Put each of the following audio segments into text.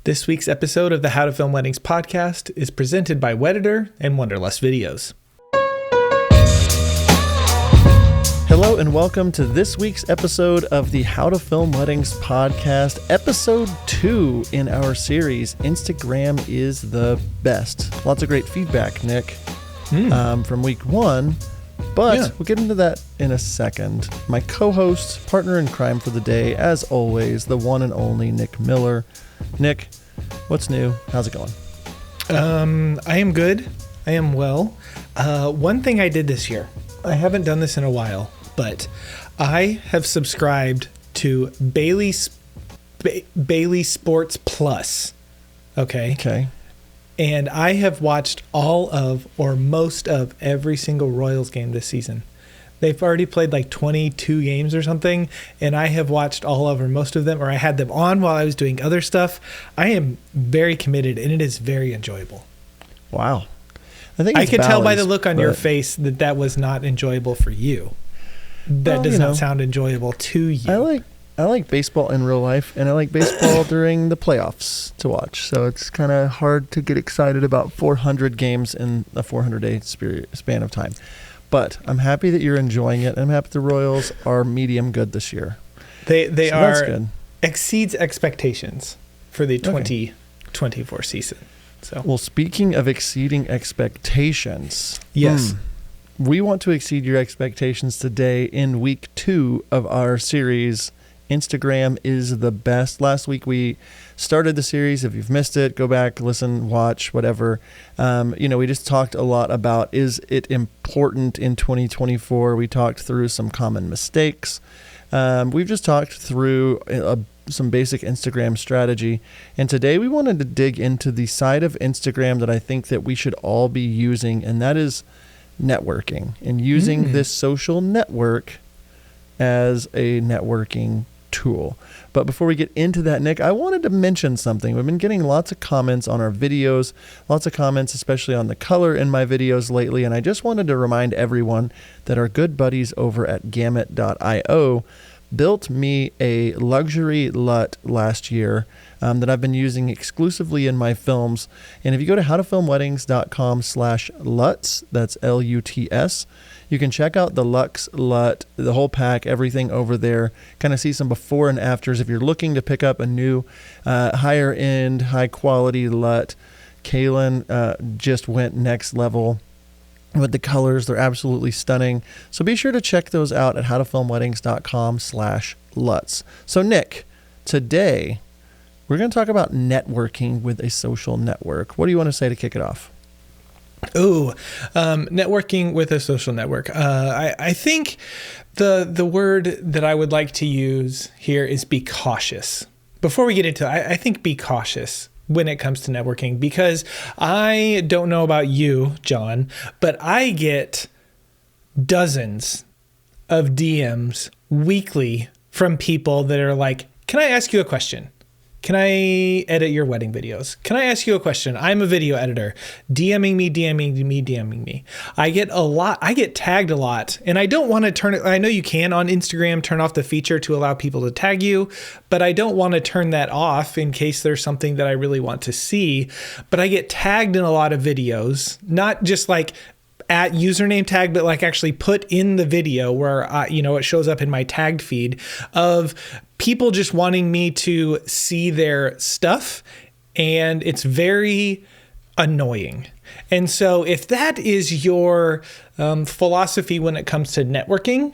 This week's episode of the How to Film Weddings podcast is presented by Wedditor and Wonderlust Videos. Hello and welcome to this week's episode of the How to Film Weddings podcast, episode 2 in our series, Instagram is the best. Lots of great feedback, Nick, from week 1, but we'll get into that in a second. My co-host, partner in crime for the day, as always, the one and only Nick Miller. Nick, what's new? How's it going? I am good. I am well. One thing I did this year, I haven't done this in a while, but I have subscribed to Bailey Sports Plus. Okay. And I have watched all of or most of every single Royals game this season. They've already played like 22 games or something, and I have watched all of or most of them, or I had them on while I was doing other stuff. I am very committed, and it is very enjoyable. Wow. I could tell by the look on your face that was not enjoyable for you. That does not sound enjoyable to you. I like baseball in real life, and I like baseball during the playoffs to watch. So it's kind of hard to get excited about 400 games in a 400-day span of time. But I'm happy that you're enjoying it, and I'm happy the Royals are medium good this year. They are exceeds expectations for the 2024 season. So, well, speaking of exceeding expectations, yes. We want to exceed your expectations today in week 2 of our series, Instagram is the best. Last week we started the series. If you've missed it, go back, listen, watch, whatever. We just talked a lot about, is it important in 2024? We talked through some common mistakes. We've just talked through some basic Instagram strategy. And today we wanted to dig into the side of Instagram that I think that we should all be using, and that is networking and using this social network as a networking tool. But before we get into that, Nick, I wanted to mention something. We've been getting lots of comments on our videos, lots of comments, especially on the color in my videos lately. And I just wanted to remind everyone that our good buddies over at Gamut.io built me a luxury LUT last year that I've been using exclusively in my films. And if you go to howtofilmweddings.com/LUTs, that's LUTS, you can check out the Lux LUT, the whole pack, everything over there, kind of see some before and afters. If you're looking to pick up a new higher end, high quality LUT, Kaylin just went next level with the colors. They're absolutely stunning. So be sure to check those out at howtofilmweddings.com/LUTs. So Nick, today we're going to talk about networking with a social network. What do you want to say to kick it off? Networking with a social network. I think the word that I would like to use here is be cautious. Before we get into it, I think be cautious when it comes to networking, because I don't know about you, John, but I get dozens of DMs weekly from people that are like, can I ask you a question? Can I edit your wedding videos? Can I ask you a question? I'm a video editor. DMing me. I get tagged a lot, and I don't want to turn it. I know you can on Instagram turn off the feature to allow people to tag you, but I don't want to turn that off in case there's something that I really want to see. But I get tagged in a lot of videos, not just like at username tag, but like actually put in the video where, it shows up in my tagged feed of people just wanting me to see their stuff. And it's very annoying. And so if that is your philosophy when it comes to networking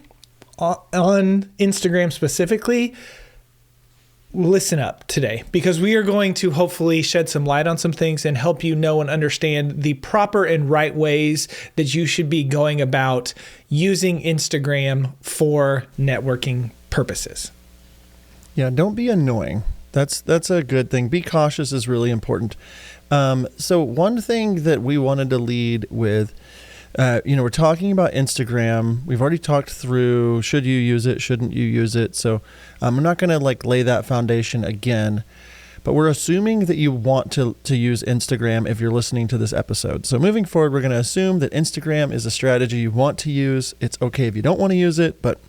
on Instagram specifically, listen up today, because we are going to hopefully shed some light on some things and help you know and understand the proper and right ways that you should be going about using Instagram for networking purposes. Yeah, don't be annoying. That's a good thing. Be cautious is really important. So one thing that we wanted to lead with, we're talking about Instagram. We've already talked through, should you use it, shouldn't you use it? So I'm not going to lay that foundation again, but we're assuming that you want to use Instagram if you're listening to this episode. So moving forward, we're going to assume that Instagram is a strategy you want to use. It's okay if you don't want to use it, but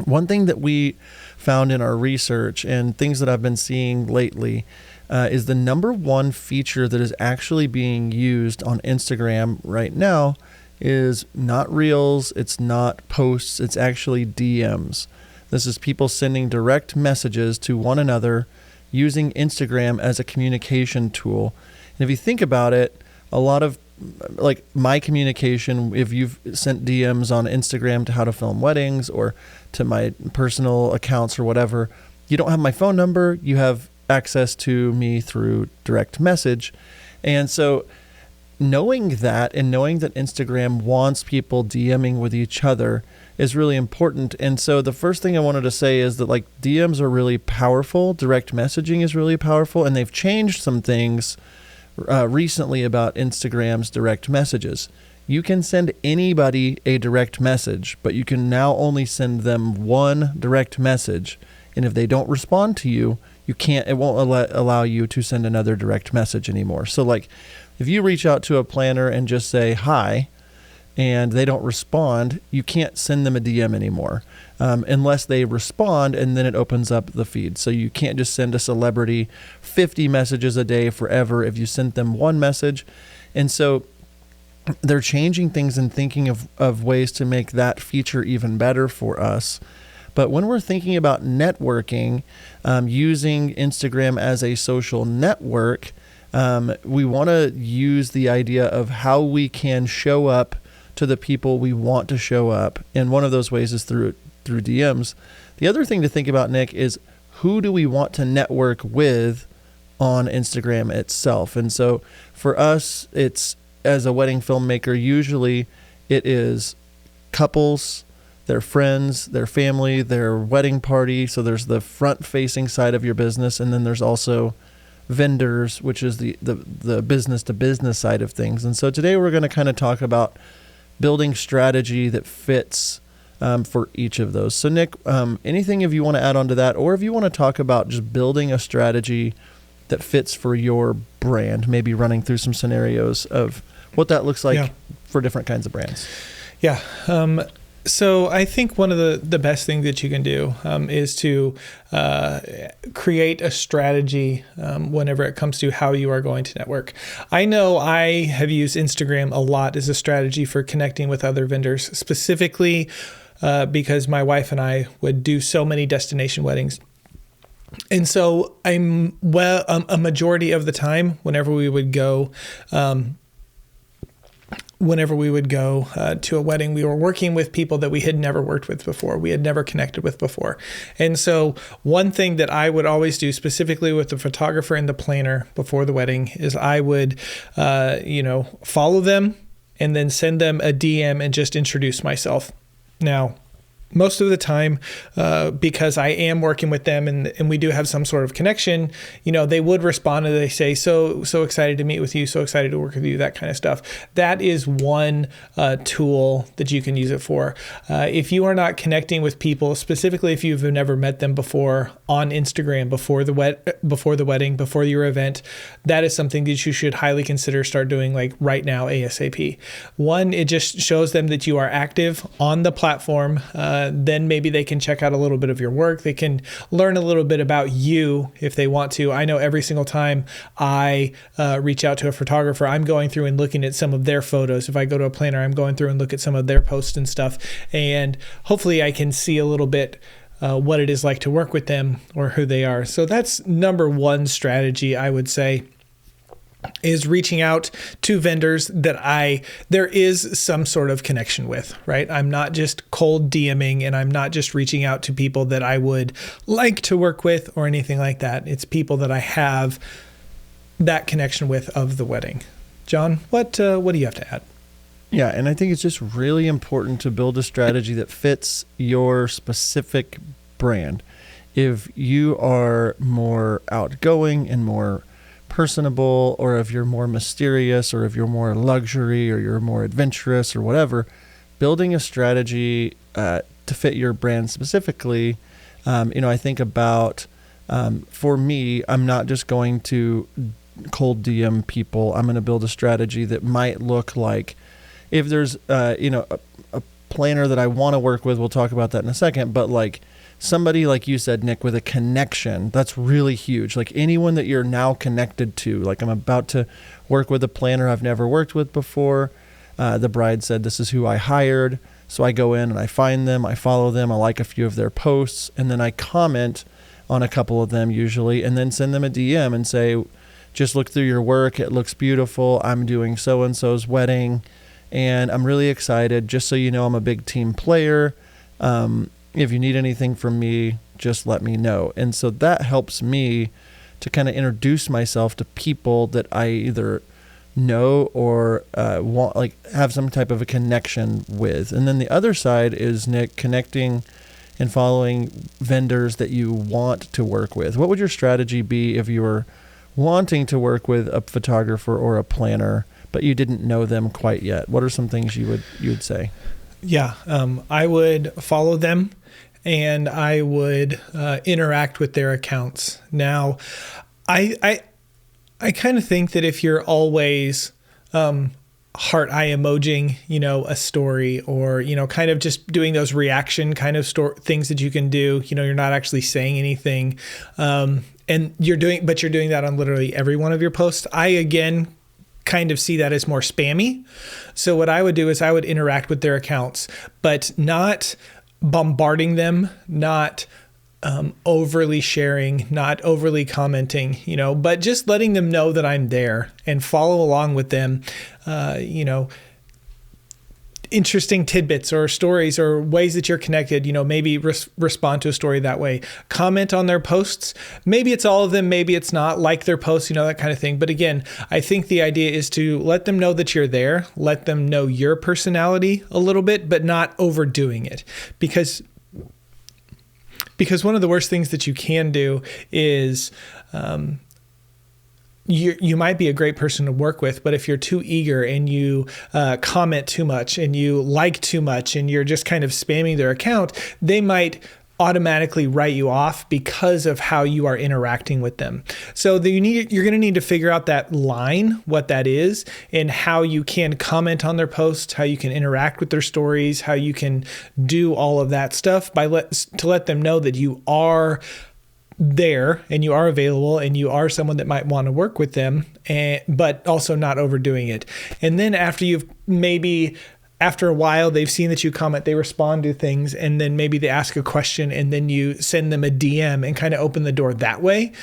one thing that we found in our research and things that I've been seeing lately is the number one feature that is actually being used on Instagram right now is not Reels, it's not posts, it's actually DMs. This is people sending direct messages to one another using Instagram as a communication tool. And if you think about it, a lot of like my communication, if you've sent DMs on Instagram to how to film weddings or to my personal accounts or whatever, you don't have my phone number, you have access to me through direct message. And so knowing that and knowing that Instagram wants people DMing with each other is really important. And so the first thing I wanted to say is that like DMs are really powerful. Direct messaging is really powerful. And they've changed some things recently about Instagram's direct messages. You can send anybody a direct message, but you can now only send them one direct message. And if they don't respond to you, it won't allow you to send another direct message anymore. So like if you reach out to a planner and just say hi and they don't respond, you can't send them a DM anymore unless they respond, and then it opens up the feed. So you can't just send a celebrity 50 messages a day forever if you sent them one message. And so they're changing things and thinking of ways to make that feature even better for us. But when we're thinking about networking, using Instagram as a social network, we want to use the idea of how we can show up to the people we want to show up. And one of those ways is through DMs. The other thing to think about, Nick, is who do we want to network with on Instagram itself? And so for us, it's as a wedding filmmaker, usually it is couples, their friends, their family, their wedding party. So there's the front-facing side of your business, and then there's also vendors, which is the business-to-business side of things. And so today we're going to kind of talk about building strategy that fits for each of those. So Nick, anything if you want to add on to that, or if you want to talk about just building a strategy that fits for your brand, maybe running through some scenarios of what that looks like for different kinds of brands. Yeah. So I think one of the best things that you can do is to create a strategy whenever it comes to how you are going to network. I know I have used Instagram a lot as a strategy for connecting with other vendors, specifically because my wife and I would do so many destination weddings. And so a majority of the time, whenever we would go to a wedding, we were working with people that we had never worked with before. We had never connected with before. And so one thing that I would always do specifically with the photographer and the planner before the wedding is I would, follow them and then send them a DM and just introduce myself. Now, most of the time, because I am working with them and we do have some sort of connection, they would respond and they say, so excited to meet with you, so excited to work with you, that kind of stuff. That is one tool that you can use it for. If you are not connecting with people, specifically if you've never met them before on Instagram before the wedding, before your event, that is something that you should highly consider start doing like right now, ASAP. One, it just shows them that you are active on the platform. Then maybe they can check out a little bit of your work. They can learn a little bit about you if they want to. I know every single time I reach out to a photographer, I'm going through and looking at some of their photos. If I go to a planner, I'm going through and look at some of their posts and stuff. And hopefully I can see a little bit what it is like to work with them or who they are. So that's number one strategy, I would say, is reaching out to vendors that there is some sort of connection with, right? I'm not just cold DMing and I'm not just reaching out to people that I would like to work with or anything like that. It's people that I have that connection with of the wedding. John, what do you have to add? Yeah, and I think it's just really important to build a strategy that fits your specific brand. If you are more outgoing and more personable, or if you're more mysterious, or if you're more luxury, or you're more adventurous, or whatever, building a strategy to fit your brand specifically. I think about, for me, I'm not just going to cold DM people. I'm going to build a strategy that might look like, if there's, a planner that I want to work with, we'll talk about that in a second, but like somebody like you said, Nick, with a connection, that's really huge. Like anyone that you're now connected to, like I'm about to work with a planner I've never worked with before. The bride said, this is who I hired. So I go in and I find them, I follow them, I like a few of their posts, and then I comment on a couple of them usually, and then send them a DM and say, just look through your work. It looks beautiful. I'm doing so-and-so's wedding, and I'm really excited. Just so you know, I'm a big team player. If you need anything from me, just let me know. And so that helps me to kind of introduce myself to people that I either know or want, like have some type of a connection with. And then the other side is, Nick, connecting and following vendors that you want to work with. What would your strategy be if you were wanting to work with a photographer or a planner, but you didn't know them quite yet? What are some things you would say? Yeah, I would follow them, and I would interact with their accounts. Now, I kind of think that if you're always heart eye emojing, a story, or, kind of just doing those reaction kind of things that you can do, you're not actually saying anything. And you're doing that on literally every one of your posts. I, again, kind of see that as more spammy. So what I would do is I would interact with their accounts, but not bombarding them, not overly sharing, not overly commenting, but just letting them know that I'm there and follow along with them, interesting tidbits or stories or ways that you're connected, maybe respond to a story that way, comment on their posts. Maybe it's all of them, maybe it's not, like their posts, that kind of thing. But again, I think the idea is to let them know that you're there, let them know your personality a little bit, but not overdoing it. Because one of the worst things that you can do is, you might be a great person to work with, but if you're too eager and you comment too much and you like too much and you're just kind of spamming their account, they might automatically write you off because of how you are interacting with them. So you're going to need to figure out that line, what that is, and how you can comment on their posts, how you can interact with their stories, how you can do all of that stuff to let them know that you are there and you are available and you are someone that might want to work with them, but also not overdoing it. And then after a while, they've seen that you comment, they respond to things, and then maybe they ask a question, and then you send them a DM and kind of open the door that way.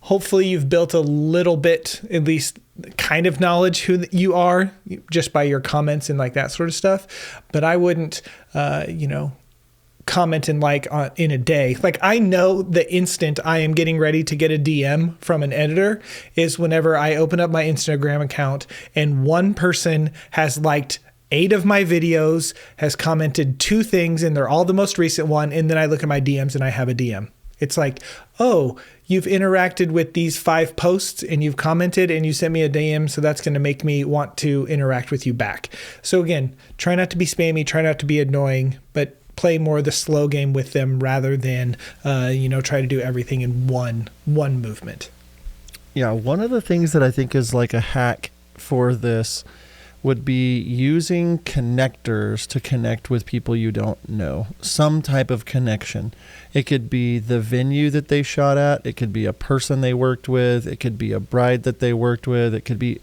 Hopefully you've built a little bit, at least kind of knowledge who you are just by your comments and like that sort of stuff. But I wouldn't, comment and like in a day. Like, I know the instant I am getting ready to get a DM from an editor is whenever I open up my Instagram account and one person has liked 8 of my videos, has commented 2 things, and they're all the most recent one. And then I look at my DMs and I have a DM. It's like, oh, you've interacted with these 5 posts and you've commented and you sent me a DM. So that's going to make me want to interact with you back. So again, try not to be spammy, try not to be annoying, but play more the slow game with them rather than, try to do everything in one movement. Yeah, one of the things that I think is like a hack for this would be using connectors to connect with people you don't know. Some type of connection. It could be the venue that they shot at. It could be a person they worked with. It could be a bride that they worked with. It could be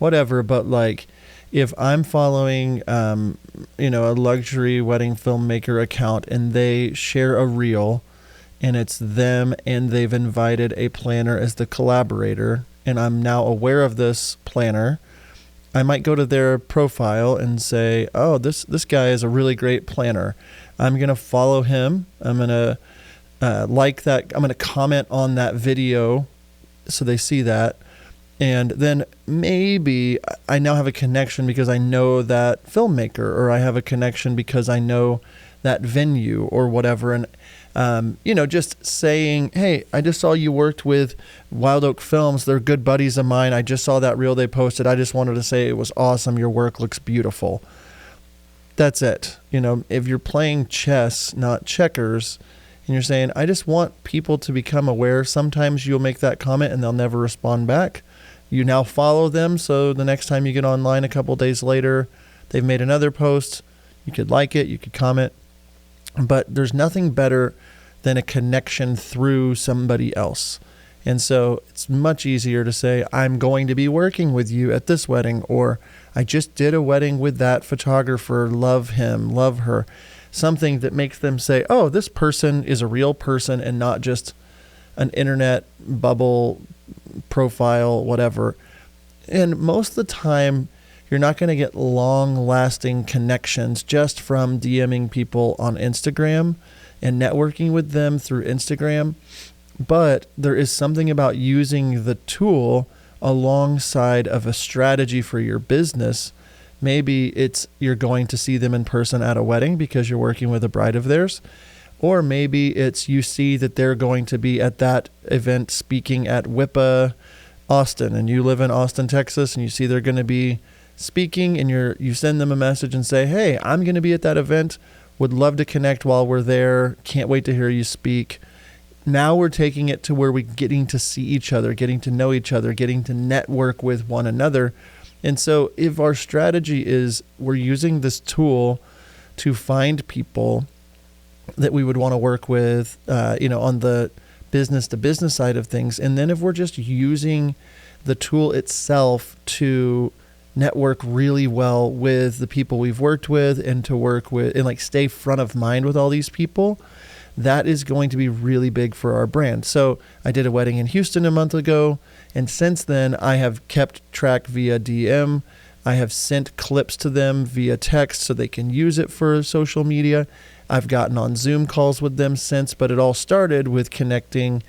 whatever, but like, if I'm following, a luxury wedding filmmaker account and they share a reel and it's them and they've invited a planner as the collaborator, and I'm now aware of this planner, I might go to their profile and say, oh, this guy is a really great planner. I'm going to follow him. I'm going to like that. I'm going to comment on that video so they see that. And then maybe I now have a connection because I know that filmmaker, or I have a connection because I know that venue or whatever. And, just saying, hey, I just saw you worked with Wild Oak Films. They're good buddies of mine. I just saw that reel they posted. I just wanted to say it was awesome. Your work looks beautiful. That's it. If you're playing chess, not checkers, and you're saying, I just want people to become aware, sometimes you'll make that comment and they'll never respond back. You now follow them, so the next time you get online a couple days later, they've made another post. You could like it, you could comment. But there's nothing better than a connection through somebody else. And so it's much easier to say, I'm going to be working with you at this wedding, or I just did a wedding with that photographer, love him, love her. Something that makes them say, oh, this person is a real person and not just an internet bubble profile, whatever. And most of the time, you're not going to get long-lasting connections just from DMing people on Instagram and networking with them through Instagram. But there is something about using the tool alongside of a strategy for your business. Maybe it's you're going to see them in person at a wedding because you're working with a bride of theirs. Or maybe it's you see that they're going to be at that event speaking at WIPA Austin, and you live in Austin, Texas, and you see they're going to be speaking, and you send them a message and say, hey, I'm going to be at that event. Would love to connect while we're there. Can't wait to hear you speak. Now we're taking it to where we're getting to see each other, getting to know each other, getting to network with one another. And so if our strategy is we're using this tool to find people that we would want to work with, on the business to business side of things. And then if we're just using the tool itself to network really well with the people we've worked with and to work with and like stay front of mind with all these people, that is going to be really big for our brand. So I did a wedding in Houston a month ago, and since then I have kept track via DM. I have sent clips to them via text so they can use it for social media. I've gotten on Zoom calls with them since, but it all started with connecting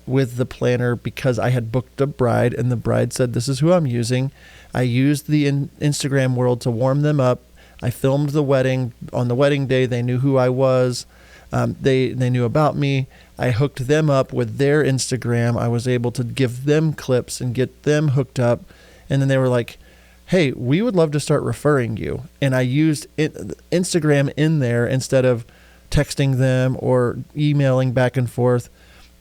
with the planner because I had booked a bride and the bride said, this is who I'm using. I used the Instagram world to warm them up. I filmed the wedding. On the wedding day, they knew who I was. They knew about me. I hooked them up with their Instagram. I was able to give them clips and get them hooked up. And then they were like, hey, we would love to start referring you. And I used Instagram in there instead of texting them or emailing back and forth.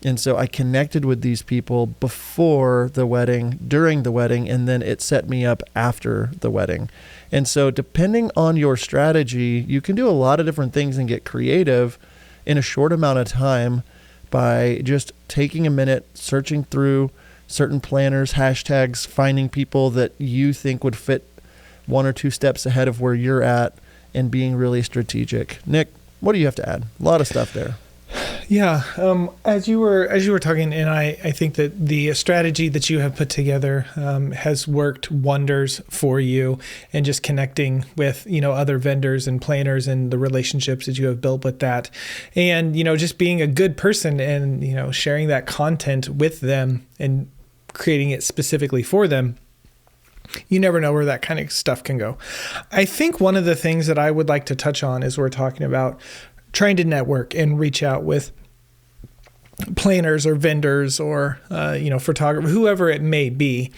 And so I connected with these people before the wedding, during the wedding, and then it set me up after the wedding. And so depending on your strategy, you can do a lot of different things and get creative in a short amount of time by just taking a minute, searching through certain planners, hashtags, finding people that you think would fit one or two steps ahead of where you're at, and being really strategic. Nick, what do you have to add? A lot of stuff there. Yeah. As you were talking, and I think that the strategy that you have put together has worked wonders for you, and just connecting with, other vendors and planners and the relationships that you have built with that. And, just being a good person and, sharing that content with them and creating it specifically for them. You never know where that kind of stuff can go. I think one of the things that I would like to touch on is we're talking about trying to network and reach out with planners or vendors or, photographers, whoever it may be.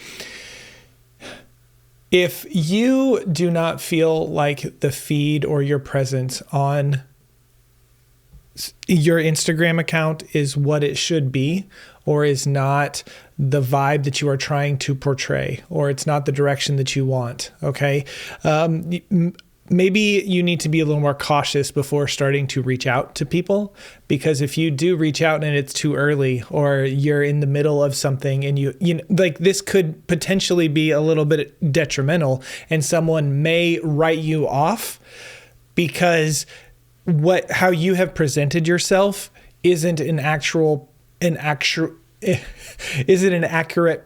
If you do not feel like the feed or your presence on your Instagram account is what it should be, or is not the vibe that you are trying to portray, or it's not the direction that you want, okay? Maybe you need to be a little more cautious before starting to reach out to people, because if you do reach out and it's too early, or you're in the middle of something and this could potentially be a little bit detrimental, and someone may write you off because how you have presented yourself isn't an accurate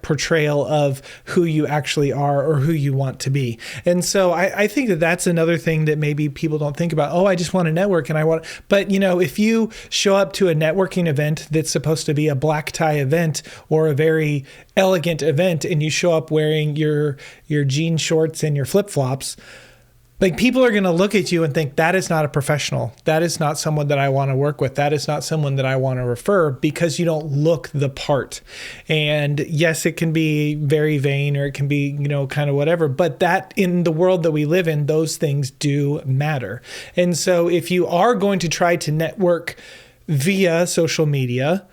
portrayal of who you actually are or who you want to be. And so I think that that's another thing that maybe people don't think about. Oh, I just want to network but if you show up to a networking event that's supposed to be a black tie event or a very elegant event, and you show up wearing your jean shorts and your flip-flops, people are going to look at you and think that is not a professional. That is not someone that I want to work with. That is not someone that I want to refer, because you don't look the part. And yes, it can be very vain, or it can be, kind of whatever. But that, in the world that we live in, those things do matter. And so if you are going to try to network via social media,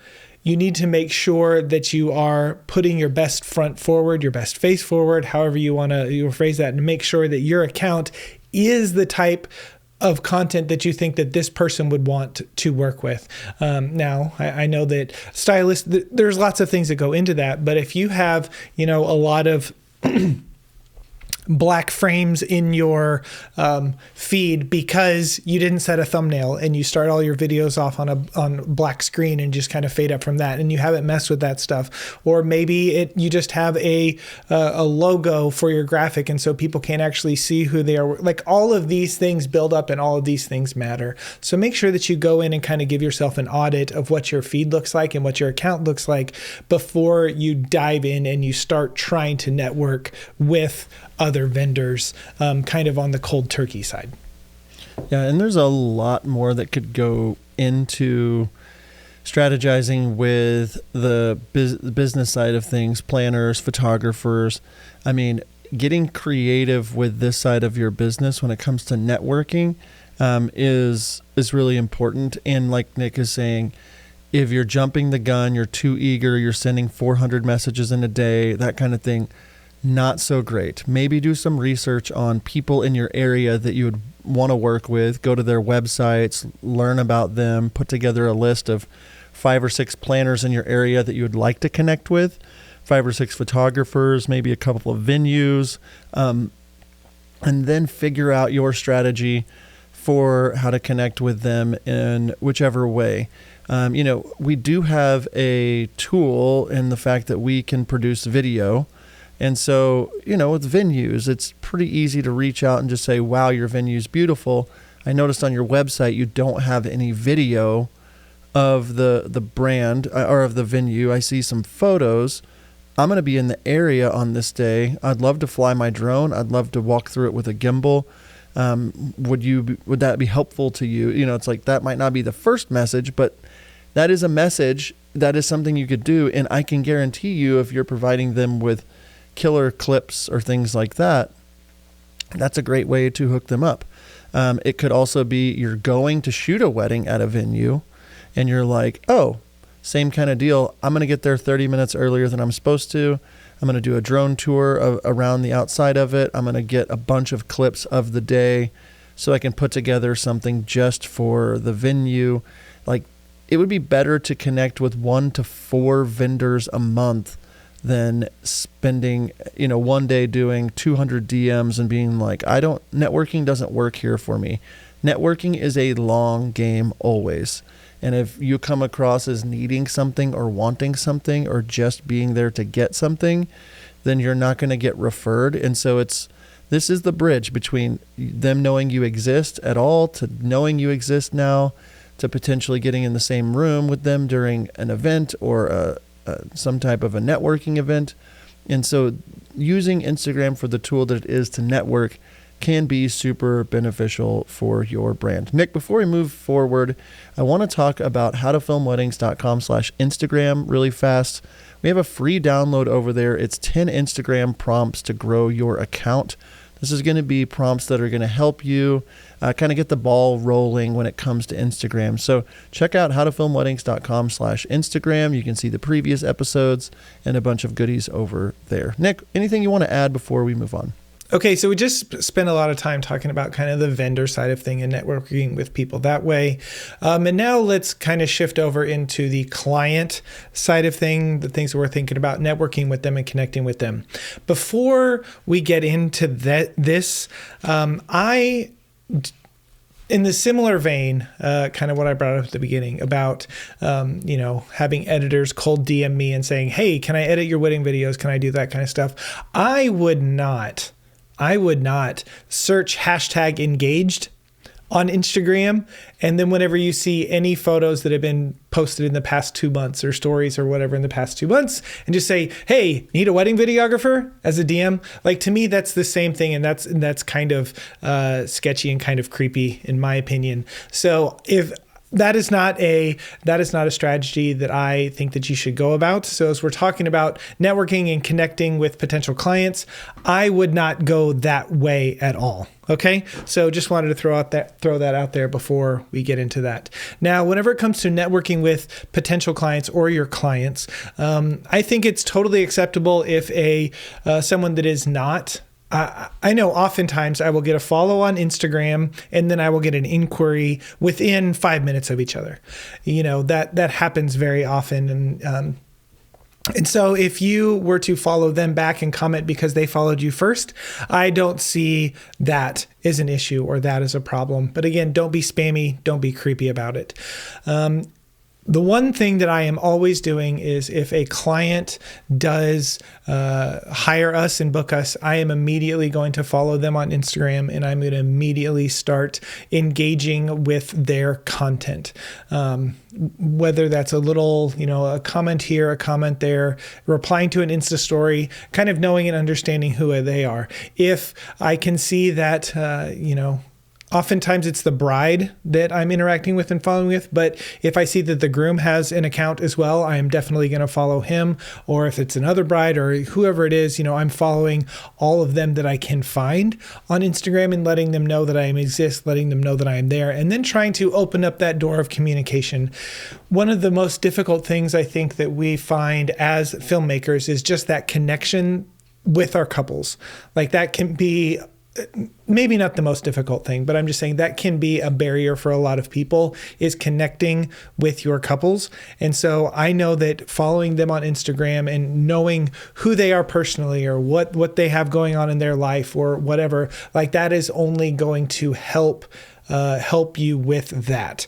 you need to make sure that you are putting your best front forward, your best face forward, however you want to phrase that, and make sure that your account is the type of content that you think that this person would want to work with. Now, I know that stylists, there's lots of things that go into that, but if you have, a lot of black frames in your feed because you didn't set a thumbnail and you start all your videos off on black screen and just kind of fade up from that, and you haven't messed with that stuff, or maybe you just have a logo for your graphic and so people can't actually see who they are. Like, all of these things build up and all of these things matter. So make sure that you go in and kind of give yourself an audit of what your feed looks like and what your account looks like before you dive in and you start trying to network with other vendors, kind of on the cold turkey side. Yeah, and there's a lot more that could go into strategizing with the business side of things, planners, photographers. I mean, getting creative with this side of your business when it comes to networking is really important. And like Nick is saying, if you're jumping the gun, you're too eager, you're sending 400 messages in a day, that kind of thing, not so great. Maybe do some research on people in your area that you would want to work with. Go to their websites, learn about them, put together a list of 5 or 6 planners in your area that you would like to connect with, 5 or 6 photographers, maybe a couple of venues, and then figure out your strategy for how to connect with them in whichever way. We do have a tool in the fact that we can produce video. And so, with venues, it's pretty easy to reach out and just say, wow, your venue's beautiful. I noticed on your website you don't have any video of the brand or of the venue. I see some photos. I'm going to be in the area on this day. I'd love to fly my drone. I'd love to walk through it with a gimbal. Would that be helpful to you? It's like, that might not be the first message, but that is a message. That is something you could do. And I can guarantee you, if you're providing them with killer clips or things like that, that's a great way to hook them up. It could also be you're going to shoot a wedding at a venue and you're like, oh, same kind of deal. I'm going to get there 30 minutes earlier than I'm supposed to. I'm going to do a drone tour around the outside of it. I'm going to get a bunch of clips of the day so I can put together something just for the venue. Like, it would be better to connect with 1 to 4 vendors a month than spending, one day doing 200 DMs and being like, networking doesn't work here for me. Networking is a long game always. And if you come across as needing something or wanting something or just being there to get something, then you're not going to get referred. And so this is the bridge between them knowing you exist at all to knowing you exist now to potentially getting in the same room with them during an event or some type of a networking event. And so using Instagram for the tool that it is to network can be super beneficial for your brand. Nick, before we move forward, I want to talk about howtofilmweddings.com/Instagram really fast. We have a free download over there. It's 10 Instagram prompts to grow your account. This is going to be prompts that are going to help you kind of get the ball rolling when it comes to Instagram. So check out howtofilmweddings.com/Instagram. You can see the previous episodes and a bunch of goodies over there. Nick, anything you want to add before we move on? Okay, so we just spent a lot of time talking about kind of the vendor side of thing and networking with people that way. And now let's kind of shift over into the client side of thing, the things that we're thinking about, networking with them and connecting with them. Before we get into this, in the similar vein, kind of what I brought up at the beginning about, having editors cold DM me and saying, hey, can I edit your wedding videos? Can I do that kind of stuff? I would not search hashtag engaged on Instagram. And then whenever you see any photos that have been posted in the past 2 months or stories or whatever in the past 2 months, and just say, hey, need a wedding videographer as a DM? Like, to me, that's the same thing. And that's kind of sketchy and kind of creepy in my opinion. So if that is not a strategy that I think that you should go about. So as we're talking about networking and connecting with potential clients, I would not go that way at all. Okay, so just wanted to throw that out there before we get into that. Now, whenever it comes to networking with potential clients or your clients, I think it's totally acceptable if someone that is not I know oftentimes I will get a follow on Instagram and then I will get an inquiry within 5 minutes of each other. That happens very often. And so if you were to follow them back and comment because they followed you first, I don't see that as an issue or that as a problem. But again, don't be spammy. Don't be creepy about it. The one thing that I am always doing is if a client does hire us and book us, I am immediately going to follow them on Instagram and I'm going to immediately start engaging with their content. Whether that's a little, a comment here, a comment there, replying to an Insta story, kind of knowing and understanding who they are. If I can see that, oftentimes it's the bride that I'm interacting with and following with, but if I see that the groom has an account as well, I am definitely going to follow him. Or if it's another bride or whoever it is, I'm following all of them that I can find on Instagram and letting them know that I exist, letting them know that I am there, and then trying to open up that door of communication. One of the most difficult things I think that we find as filmmakers is just that connection with our couples. Like that can be maybe not the most difficult thing, but I'm just saying that can be a barrier for a lot of people, is connecting with your couples. And so I know that following them on Instagram and knowing who they are personally or what they have going on in their life or whatever, like that is only going to help you with that.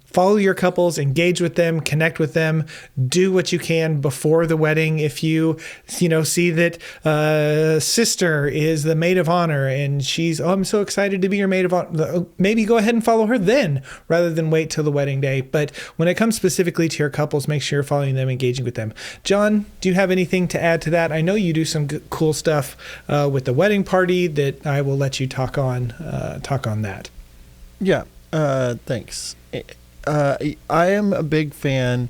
Follow your couples, engage with them, connect with them, do what you can before the wedding. If you see that sister is the maid of honor and she's, I'm so excited to be your maid of honor, maybe go ahead and follow her then rather than wait till the wedding day. But when it comes specifically to your couples, make sure you're following them, engaging with them. John, do you have anything to add to that? I know you do some cool stuff with the wedding party that I will let you talk on that. Yeah, thanks. I am a big fan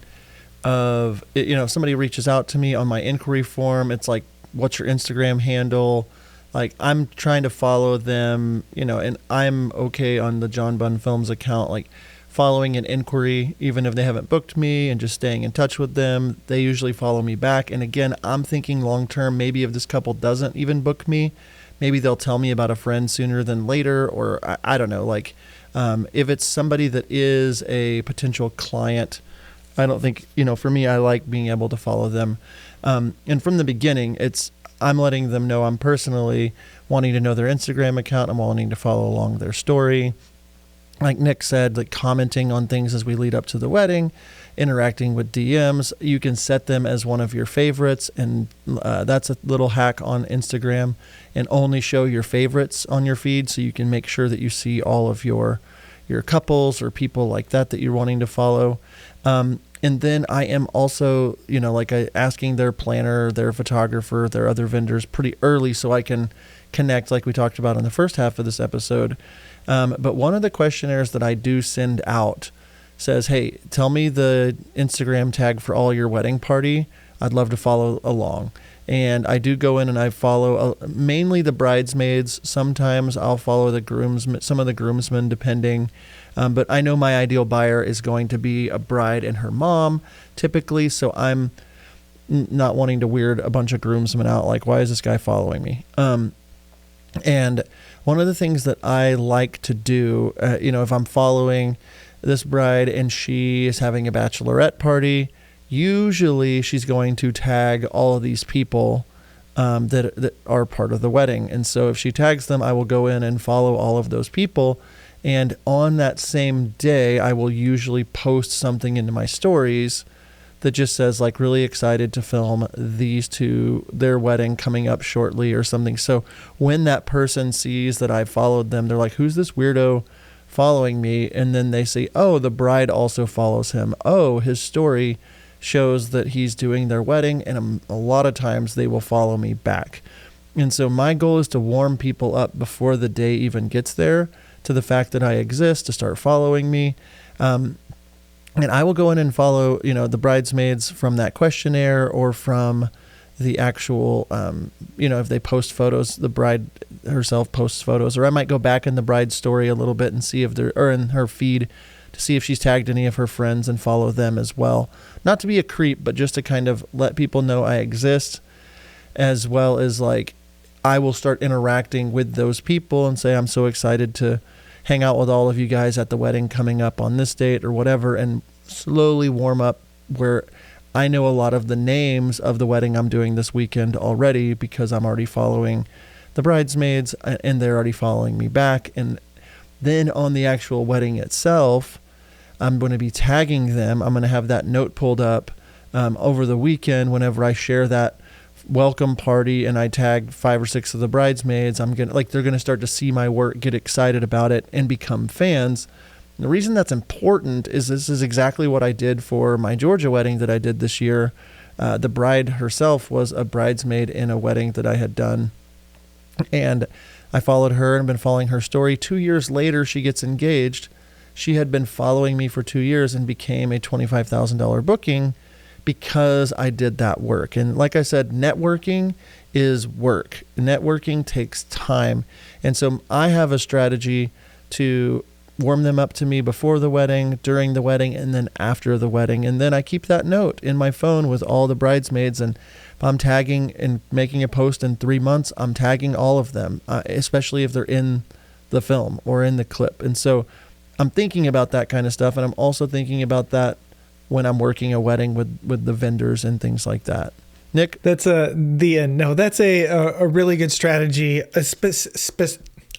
of, if somebody reaches out to me on my inquiry form, it's like, what's your Instagram handle? Like, I'm trying to follow them, and I'm okay on the John Bunn Films account, like following an inquiry, even if they haven't booked me, and just staying in touch with them. They usually follow me back. And again, I'm thinking long term, maybe if this couple doesn't even book me, maybe they'll tell me about a friend sooner than later, or I don't know, if it's somebody that is a potential client, I don't think, for me, I like being able to follow them. And from the beginning, I'm letting them know I'm personally wanting to know their Instagram account. I'm wanting to follow along their story. Like Nick said, like commenting on things as we lead up to the wedding, interacting with DMs. You can set them as one of your favorites, and that's a little hack on Instagram, and only show your favorites on your feed so you can make sure that you see all of your couples or people like that you're wanting to follow. And then I am also, asking their planner, their photographer, their other vendors pretty early so I can connect, like we talked about in the first half of this episode. But one of the questionnaires that I do send out says, hey, tell me the Instagram tag for all your wedding party. I'd love to follow along. And I do go in and I follow mainly the bridesmaids. Sometimes I'll follow some of the groomsmen, depending. But I know my ideal buyer is going to be a bride and her mom, typically. So I'm not wanting to weird a bunch of groomsmen out. Like, why is this guy following me? And one of the things that I like to do, if I'm following this bride and she is having a bachelorette party, usually she's going to tag all of these people that are part of the wedding. And so if she tags them, I will go in and follow all of those people. And on that same day, I will usually post something into my stories that just says, like, really excited to film these two, their wedding coming up shortly or something. So when that person sees that I followed them, they're like, who's this weirdo following me? And then they say, oh, the bride also follows him. Oh, his story shows that he's doing their wedding. And a lot of times they will follow me back. And so my goal is to warm people up before the day even gets there to the fact that I exist, to start following me. And I will go in and follow, the bridesmaids from that questionnaire or from the actual, if they post photos, the bride herself posts photos, or I might go back in the bride's story a little bit and see if or in her feed to see if she's tagged any of her friends and follow them as well. Not to be a creep, but just to kind of let people know I exist, as well as I will start interacting with those people and say, I'm so excited to hang out with all of you guys at the wedding coming up on this date or whatever, and slowly warm up where I know a lot of the names of the wedding I'm doing this weekend already because I'm already following the bridesmaids and they're already following me back. And then on the actual wedding itself, I'm going to be tagging them. I'm going to have that note pulled up over the weekend whenever I share that welcome party and I tag 5 or 6 of the bridesmaids. They're going to start to see my work, get excited about it, and become fans. And the reason that's important is this is exactly what I did for my Georgia wedding that I did this year. The bride herself was a bridesmaid in a wedding that I had done. And I followed her and been following her story. 2 years later, she gets engaged. She had been following me for 2 years and became a $25,000 booking because I did that work. And like I said, networking is work. Networking takes time. And so I have a strategy to warm them up to me before the wedding, during the wedding, and then after the wedding. And then I keep that note in my phone with all the bridesmaids. And if I'm tagging and making a post in 3 months, I'm tagging all of them, especially if they're in the film or in the clip. And so I'm thinking about that kind of stuff. And I'm also thinking about that when I'm working a wedding with the vendors and things like that. Nick? That's a really good strategy,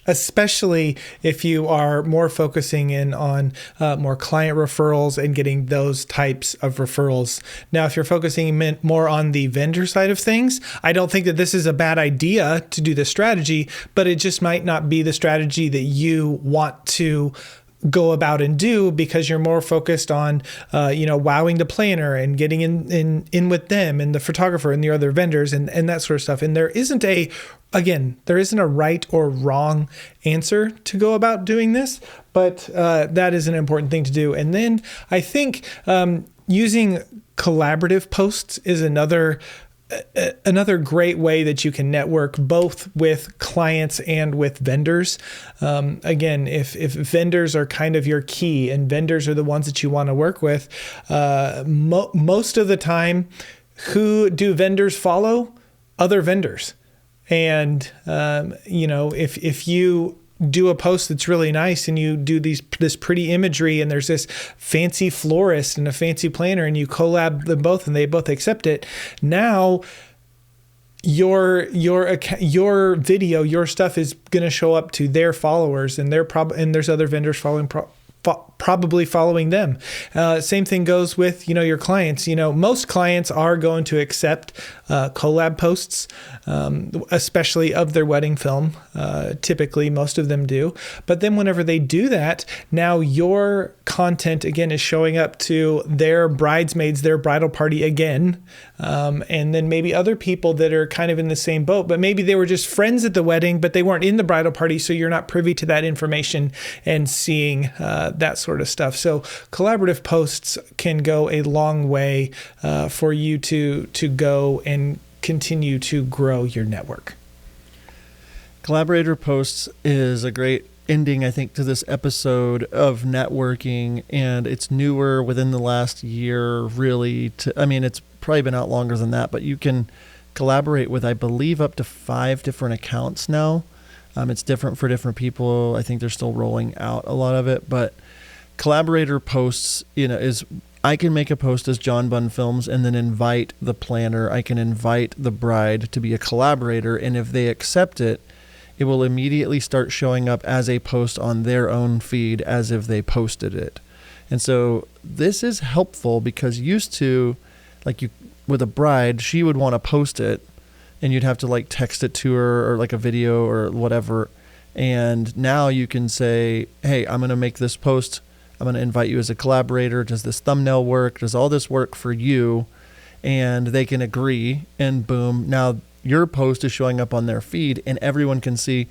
especially if you are more focusing in on more client referrals and getting those types of referrals. Now, if you're focusing more on the vendor side of things, I don't think that this is a bad idea to do this strategy, but it just might not be the strategy that you want to go about and do because you're more focused on, wowing the planner and getting in with them and the photographer and the other vendors and that sort of stuff. And there isn't a right or wrong answer to go about doing this, but that is an important thing to do. And then I think using collaborative posts is another great way that you can network both with clients and with vendors. Again, if vendors are kind of your key and vendors are the ones that you want to work with, most of the time, who do vendors follow? Other vendors. And, if you do a post that's really nice and you do this pretty imagery and there's this fancy florist and a fancy planner and you collab them both and they both accept it, now your video, your stuff is going to show up to their followers and and there's other vendors probably following them. Same thing goes with, your clients. Most clients are going to accept collab posts, especially of their wedding film. Typically, most of them do. But then whenever they do that, now your content, again, is showing up to their bridesmaids, their bridal party again. And then maybe other people that are kind of in the same boat, but maybe they were just friends at the wedding, but they weren't in the bridal party, so you're not privy to that information and seeing that sort of stuff. So collaborative posts can go a long way for you to go and continue to grow your network. Collaborator posts is a great ending, I think, to this episode of networking, and it's newer within the last year, really. It's probably been out longer than that, but you can collaborate with, I believe, up to 5 different accounts now. It's different for different people. I think they're still rolling out a lot of it, but collaborator posts, is I can make a post as John Bunn Films and then invite the planner. I can invite the bride to be a collaborator, and if they accept it, it will immediately start showing up as a post on their own feed as if they posted it. And so this is helpful because used to, with a bride, she would want to post it and you'd have to text it to her or a video or whatever. And now you can say, hey, I'm going to make this post. I'm going to invite you as a collaborator. Does this thumbnail work? Does all this work for you? And they can agree, and boom, now your post is showing up on their feed and everyone can see,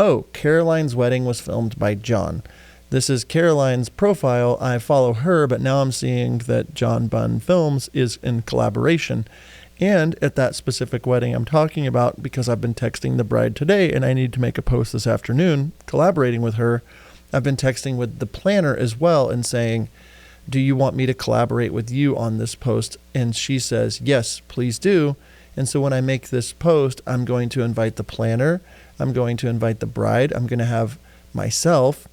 oh, Caroline's wedding was filmed by John. This is Caroline's profile. I follow her, but now I'm seeing that John Bunn Films is in collaboration. And at that specific wedding I'm talking about, because I've been texting the bride today and I need to make a post this afternoon collaborating with her, I've been texting with the planner as well and saying, do you want me to collaborate with you on this post? And she says, yes, please do. And so when I make this post, I'm going to invite the planner, I'm going to invite the bride, I'm going to have myself,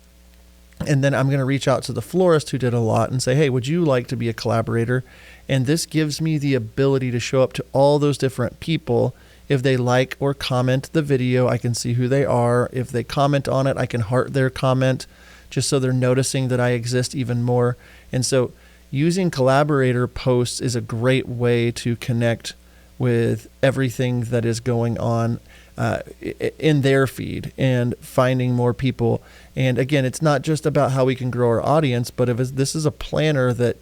and then I'm going to reach out to the florist who did a lot and say, hey, would you like to be a collaborator? And this gives me the ability to show up to all those different people. If they like or comment the video, I can see who they are. If they comment on it, I can heart their comment just so they're noticing that I exist even more. And so using collaborator posts is a great way to connect with everything that is going on in their feed and finding more people. And again, it's not just about how we can grow our audience, but if this is a planner that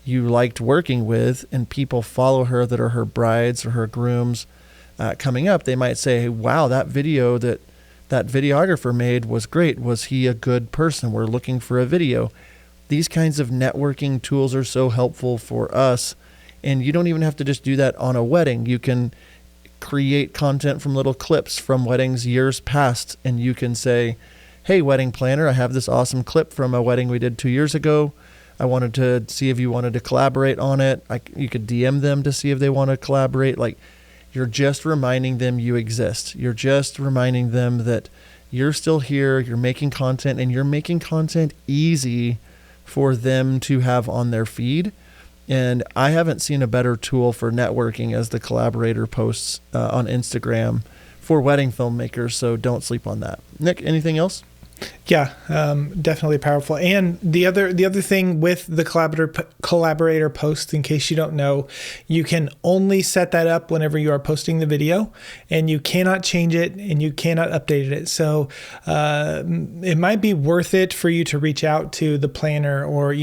you liked working with and people follow her that are her brides or her grooms coming up, they might say, wow, that video that videographer made was great. Was he a good person? We're looking for a video. These kinds of networking tools are so helpful for us. And you don't even have to just do that on a wedding. You can create content from little clips from weddings years past. And you can say, hey, wedding planner, I have this awesome clip from a wedding we did 2 years ago. I wanted to see if you wanted to collaborate on it. You could DM them to see if they want to collaborate. Like, you're just reminding them you exist. You're just reminding them that you're still here, you're making content, and you're making content easy for them to have on their feed. And I haven't seen a better tool for networking as the collaborator posts on Instagram for wedding filmmakers. So don't sleep on that. Nick, anything else? Yeah, definitely powerful. And the other thing with the collaborator posts, in case you don't know, you can only set that up whenever you are posting the video, and you cannot change it and you cannot update it. So it might be worth it for you to reach out to the planner or,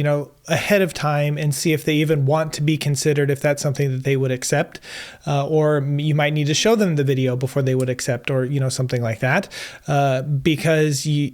ahead of time and see if they even want to be considered, if that's something that they would accept, or you might need to show them the video before they would accept, or something like that, because you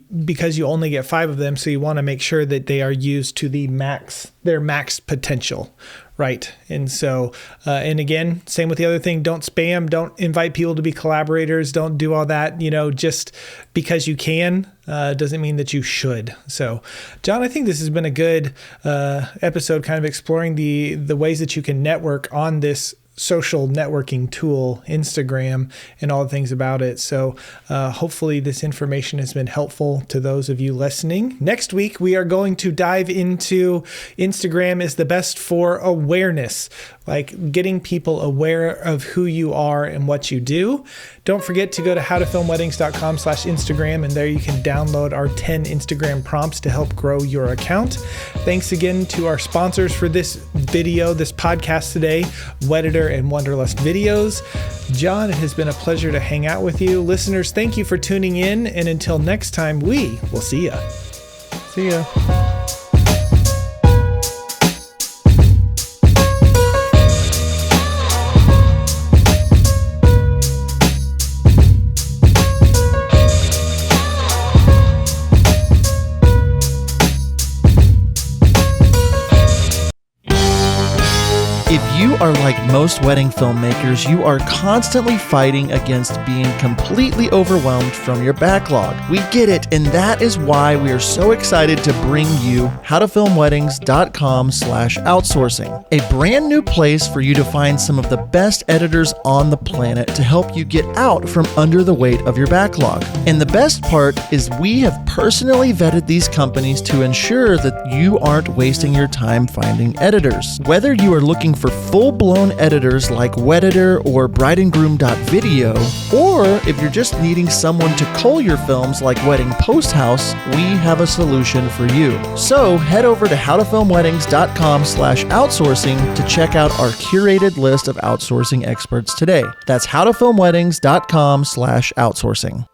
only get 5 of them, so you want to make sure that they are used to their max potential, right? And so, and again, same with the other thing, don't spam, don't invite people to be collaborators, don't do all that, just because you can, doesn't mean that you should. So, John, I think this has been a good episode, kind of exploring the ways that you can network on this social networking tool, Instagram, and all the things about it. So hopefully this information has been helpful to those of you listening. Next week, we are going to dive into Instagram is the best for awareness, like getting people aware of who you are and what you do. Don't forget to go to howtofilmweddings.com/Instagram, and there you can download our 10 Instagram prompts to help grow your account. Thanks again to our sponsors for this podcast today, Wedditor and Wonderlust Videos. John, it has been a pleasure to hang out with you. Listeners, thank you for tuning in, and until next time, we will see ya. See ya. If you are like most wedding filmmakers, you are constantly fighting against being completely overwhelmed from your backlog. We get it, and that is why we are so excited to bring you howtofilmweddings.com/outsourcing, a brand new place for you to find some of the best editors on the planet to help you get out from under the weight of your backlog. And the best part is we have personally vetted these companies to ensure that you aren't wasting your time finding editors. Whether you are looking for full-blown editors like Wedditor or brideandgroom.video, or if you're just needing someone to cull your films like Wedding Post House, we have a solution for you. So head over to howtofilmweddings.com/outsourcing to check out our curated list of outsourcing experts today. That's howtofilmweddings.com/outsourcing.